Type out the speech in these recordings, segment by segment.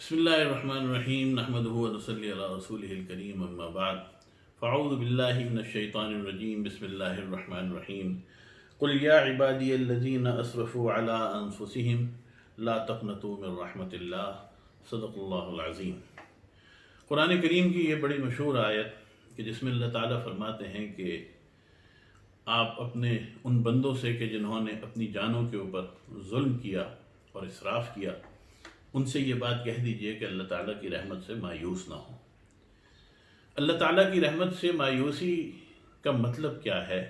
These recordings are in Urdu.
بسم اللہ الرحمن الرحیم نحمدہ ونصلی علی رسولہ الکریم اما بعد فاعوذ باللہ من الشیطان الرجیم بسم اللہ الرحمن الرحیم قل یا عبادی الذین اسرفوا علی انفسہم لا تقنطوا من رحمت اللہ صدق اللہ العظیم۔ قرآن کریم کی یہ بڑی مشہور آیت کہ جس میں اللہ تعالیٰ فرماتے ہیں کہ آپ اپنے ان بندوں سے کہ جنہوں نے اپنی جانوں کے اوپر ظلم کیا اور اسراف کیا، ان سے یہ بات کہہ دیجئے کہ اللہ تعالیٰ کی رحمت سے مایوس نہ ہوں۔ اللہ تعالیٰ کی رحمت سے مایوسی کا مطلب کیا ہے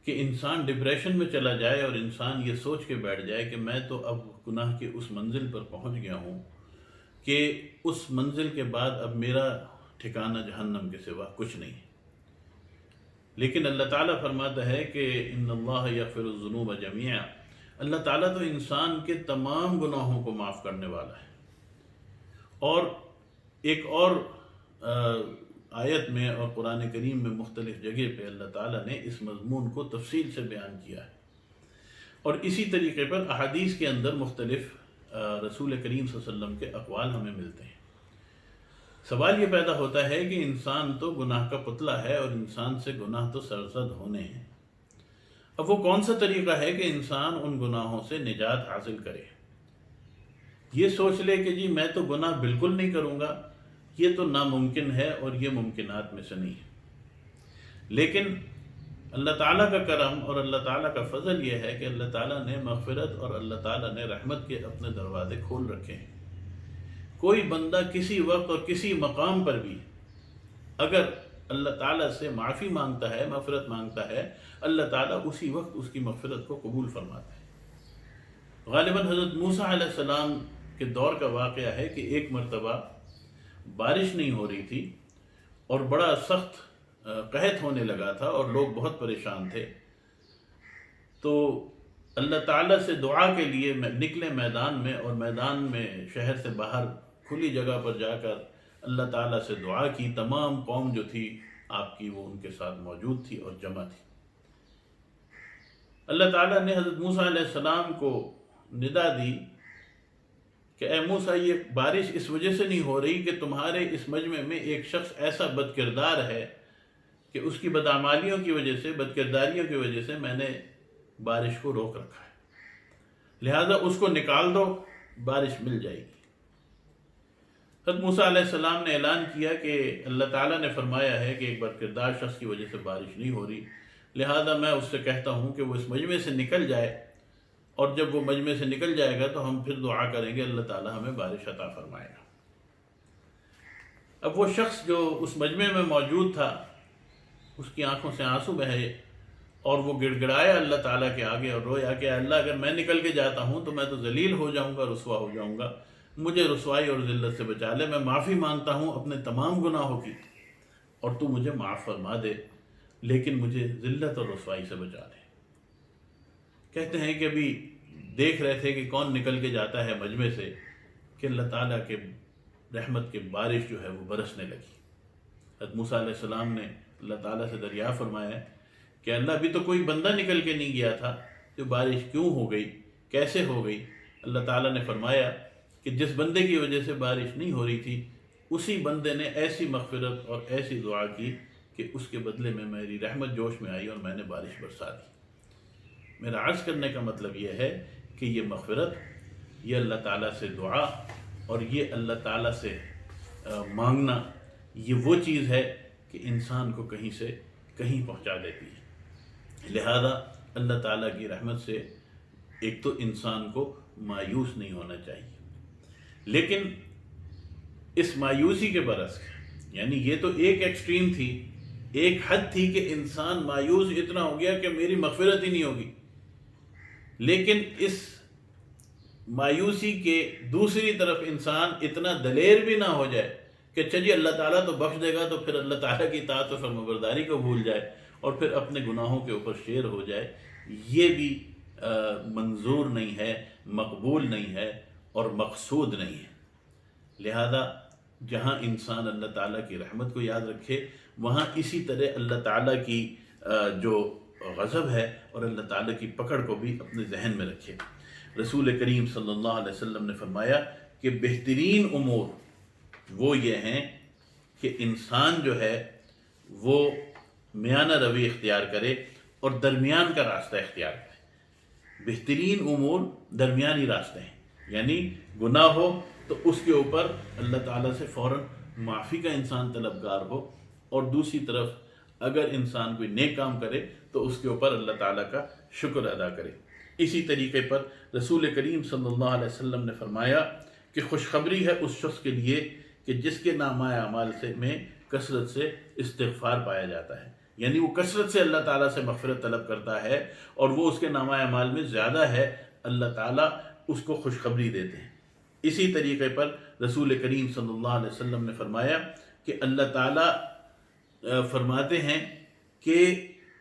کہ انسان ڈپریشن میں چلا جائے اور انسان یہ سوچ کے بیٹھ جائے کہ میں تو اب گناہ کے اس منزل پر پہنچ گیا ہوں کہ اس منزل کے بعد اب میرا ٹھکانہ جہنم کے سوا کچھ نہیں۔ لیکن اللہ تعالیٰ فرماتا ہے کہ ان اللہ یغفر الذنوب جميعا، اللہ تعالیٰ تو انسان کے تمام گناہوں کو معاف کرنے والا ہے۔ اور ایک اور آیت میں اور قرآن کریم میں مختلف جگہ پہ اللہ تعالیٰ نے اس مضمون کو تفصیل سے بیان کیا ہے، اور اسی طریقے پر احادیث کے اندر مختلف رسول کریم صلی اللہ علیہ وسلم کے اقوال ہمیں ملتے ہیں۔ سوال یہ پیدا ہوتا ہے کہ انسان تو گناہ کا پتلا ہے اور انسان سے گناہ تو سرزد ہونے ہیں، اب وہ کون سا طریقہ ہے کہ انسان ان گناہوں سے نجات حاصل کرے؟ یہ سوچ لے کہ جی میں تو گناہ بالکل نہیں کروں گا، یہ تو ناممکن ہے اور یہ ممکنات میں سے نہیں ہے۔ لیکن اللہ تعالیٰ کا کرم اور اللہ تعالیٰ کا فضل یہ ہے کہ اللہ تعالیٰ نے مغفرت اور اللہ تعالیٰ نے رحمت کے اپنے دروازے کھول رکھے ہیں۔ کوئی بندہ کسی وقت اور کسی مقام پر بھی اگر اللہ تعالیٰ سے معافی مانگتا ہے، مغفرت مانگتا ہے، اللہ تعالیٰ اسی وقت اس کی مغفرت کو قبول فرماتا ہے۔ غالباً حضرت موسیٰ علیہ السلام کے دور کا واقعہ ہے کہ ایک مرتبہ بارش نہیں ہو رہی تھی اور بڑا سخت قحط ہونے لگا تھا اور لوگ بہت پریشان تھے، تو اللہ تعالیٰ سے دعا کے لیے نکلے میدان میں، اور میدان میں شہر سے باہر کھلی جگہ پر جا کر اللہ تعالیٰ سے دعا کی۔ تمام قوم جو تھی آپ کی وہ ان کے ساتھ موجود تھی اور جمع تھی۔ اللہ تعالیٰ نے حضرت موسیٰ علیہ السلام کو ندا دی کہ اے موسیٰ، یہ بارش اس وجہ سے نہیں ہو رہی کہ تمہارے اس مجمع میں ایک شخص ایسا بد کردار ہے کہ اس کی بدعمالیوں کی وجہ سے، بد کرداریوں کی وجہ سے میں نے بارش کو روک رکھا ہے، لہذا اس کو نکال دو، بارش مل جائے گی۔ حضرت موسیٰ علیہ السلام نے اعلان کیا کہ اللہ تعالیٰ نے فرمایا ہے کہ ایک بد کردار شخص کی وجہ سے بارش نہیں ہو رہی، لہذا میں اس سے کہتا ہوں کہ وہ اس مجمع سے نکل جائے، اور جب وہ مجمع سے نکل جائے گا تو ہم پھر دعا کریں گے، اللہ تعالیٰ ہمیں بارش عطا فرمائے گا۔ اب وہ شخص جو اس مجمع میں موجود تھا، اس کی آنکھوں سے آنسو بہے اور وہ گڑ گڑایا اللہ تعالیٰ کے آگے اور رویا کہ اللہ، اگر میں نکل کے جاتا ہوں تو میں تو ذلیل ہو جاؤں گا، رسوا ہو جاؤں گا، مجھے رسوائی اور ذلت سے بچا لے، میں معافی مانگتا ہوں اپنے تمام گناہوں کی اور تو مجھے معاف فرما دے، لیکن مجھے ذلت اور رسوائی سے بچا لے۔ کہتے ہیں کہ ابھی دیکھ رہے تھے کہ کون نکل کے جاتا ہے مجمع سے کہ اللہ تعالیٰ کے رحمت کی بارش جو ہے وہ برسنے لگی۔ حضرت موسیٰ علیہ السلام نے اللہ تعالیٰ سے دریافت فرمایا کہ اللہ، ابھی تو کوئی بندہ نکل کے نہیں گیا تھا، تو بارش کیوں ہو گئی، کیسے ہو گئی؟ اللہ تعالیٰ نے فرمایا کہ جس بندے کی وجہ سے بارش نہیں ہو رہی تھی، اسی بندے نے ایسی مغفرت اور ایسی دعا کی کہ اس کے بدلے میں میری رحمت جوش میں آئی اور میں نے بارش برسا دی۔ میرا عرض کرنے کا مطلب یہ ہے کہ یہ مغفرت، یہ اللہ تعالیٰ سے دعا اور یہ اللہ تعالیٰ سے مانگنا، یہ وہ چیز ہے کہ انسان کو کہیں سے کہیں پہنچا دیتی ہے۔ لہذا اللہ تعالیٰ کی رحمت سے ایک تو انسان کو مایوس نہیں ہونا چاہیے، لیکن اس مایوسی کے برعکس، یعنی یہ تو ایک ایکسٹریم تھی، ایک حد تھی کہ انسان مایوس اتنا ہو گیا کہ میری مغفرت ہی نہیں ہوگی، لیکن اس مایوسی کے دوسری طرف انسان اتنا دلیر بھی نہ ہو جائے کہ اچھا جی اللہ تعالیٰ تو بخش دے گا، تو پھر اللہ تعالیٰ کی اطاعت و فرمانبرداری کو بھول جائے اور پھر اپنے گناہوں کے اوپر شیر ہو جائے۔ یہ بھی منظور نہیں ہے، مقبول نہیں ہے اور مقصود نہیں ہے۔ لہذا جہاں انسان اللہ تعالیٰ کی رحمت کو یاد رکھے، وہاں اسی طرح اللہ تعالیٰ کی جو غضب ہے اور اللہ تعالیٰ کی پکڑ کو بھی اپنے ذہن میں رکھے۔ رسول کریم صلی اللہ علیہ وسلم نے فرمایا کہ بہترین امور وہ یہ ہیں کہ انسان جو ہے وہ میانہ روی اختیار کرے اور درمیان کا راستہ اختیار کرے۔ بہترین امور درمیانی راستے ہیں، یعنی گناہ ہو تو اس کے اوپر اللہ تعالیٰ سے فوراً معافی کا انسان طلبگار ہو، اور دوسری طرف اگر انسان کوئی نیک کام کرے تو اس کے اوپر اللہ تعالیٰ کا شکر ادا کرے۔ اسی طریقے پر رسول کریم صلی اللہ علیہ وسلم نے فرمایا کہ خوشخبری ہے اس شخص کے لیے کہ جس کے نامہ اعمال میں کثرت سے استغفار پایا جاتا ہے، یعنی وہ کثرت سے اللہ تعالیٰ سے مغفرت طلب کرتا ہے اور وہ اس کے نامہ اعمال میں زیادہ ہے، اللہ تعالیٰ اس کو خوشخبری دیتے ہیں۔ اسی طریقے پر رسول کریم صلی اللہ علیہ وسلم نے فرمایا کہ اللہ تعالیٰ فرماتے ہیں کہ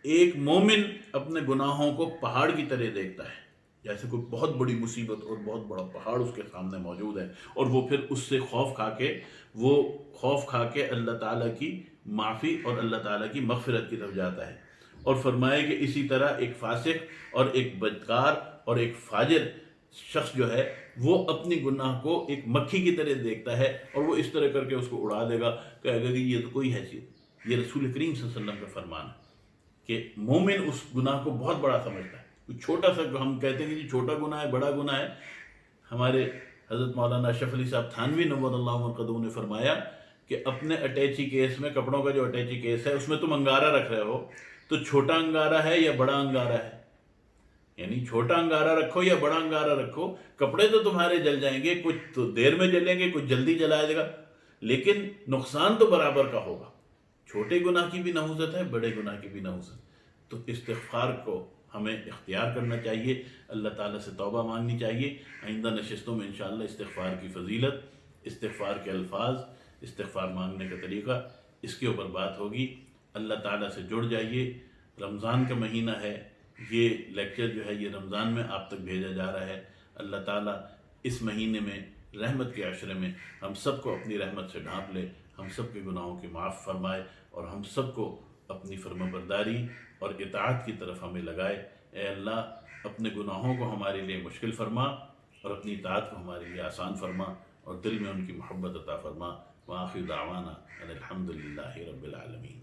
ایک مومن اپنے گناہوں کو پہاڑ کی طرح دیکھتا ہے، جیسے کوئی بہت بڑی مصیبت اور بہت بڑا پہاڑ اس کے سامنے موجود ہے، اور وہ پھر اس سے خوف کھا کے اللہ تعالیٰ کی معافی اور اللہ تعالیٰ کی مغفرت کی طرف جاتا ہے۔ اور فرمایا کہ اسی طرح ایک فاسق اور ایک بدکار اور ایک فاجر شخص جو ہے وہ اپنی گناہ کو ایک مکھی کی طرح دیکھتا ہے، اور وہ اس طرح کر کے اس کو اڑا دے گا، کہے گا کہ یہ تو کوئی حیثیت۔ یہ رسول کریم صلی اللہ علیہ وسلم کا فرمان ہے کہ مومن اس گناہ کو بہت بڑا سمجھتا ہے۔ چھوٹا سا ہم کہتے ہیں کہ چھوٹا گناہ ہے، بڑا گناہ ہے۔ ہمارے حضرت مولانا اشرف علی صاحب تھانوی نور اللہ مرقدہ نے فرمایا کہ اپنے اٹیچی کیس میں، کپڑوں کا جو اٹیچی کیس ہے، اس میں تم انگارہ رکھ رہے ہو تو چھوٹا انگارہ ہے یا بڑا انگارہ ہے؟ یعنی چھوٹا انگارہ رکھو یا بڑا انگارہ رکھو، کپڑے تو تمہارے جل جائیں گے، کچھ تو دیر میں جلیں گے، کچھ جلدی جلا دے گا، لیکن نقصان تو برابر کا ہوگا۔ چھوٹے گناہ کی بھی نحوست ہے، بڑے گناہ کی بھی نحوست۔ تو استغفار کو ہمیں اختیار کرنا چاہیے، اللہ تعالیٰ سے توبہ مانگنی چاہیے۔ آئندہ نشستوں میں انشاءاللہ استغفار کی فضیلت، استغفار کے الفاظ، استغفار مانگنے کا طریقہ، اس کے اوپر بات ہوگی۔ اللہ تعالیٰ سے جڑ جائیے۔ رمضان کا مہینہ ہے، یہ لیکچر جو ہے یہ رمضان میں آپ تک بھیجا جا رہا ہے۔ اللہ تعالیٰ اس مہینے میں رحمت کے عشرے میں ہم سب کو اپنی رحمت سے ڈھانپ لے، ہم سب کے گناہوں کی معاف فرمائے، اور ہم سب کو اپنی فرمانبرداری اور اطاعت کی طرف ہمیں لگائے۔ اے اللہ اپنے گناہوں کو ہمارے لیے مشکل فرما اور اپنی اطاعت کو ہمارے لیے آسان فرما، اور دل میں ان کی محبت عطا فرما۔ وآخر دعوانا ان الحمد للہ رب العالمین۔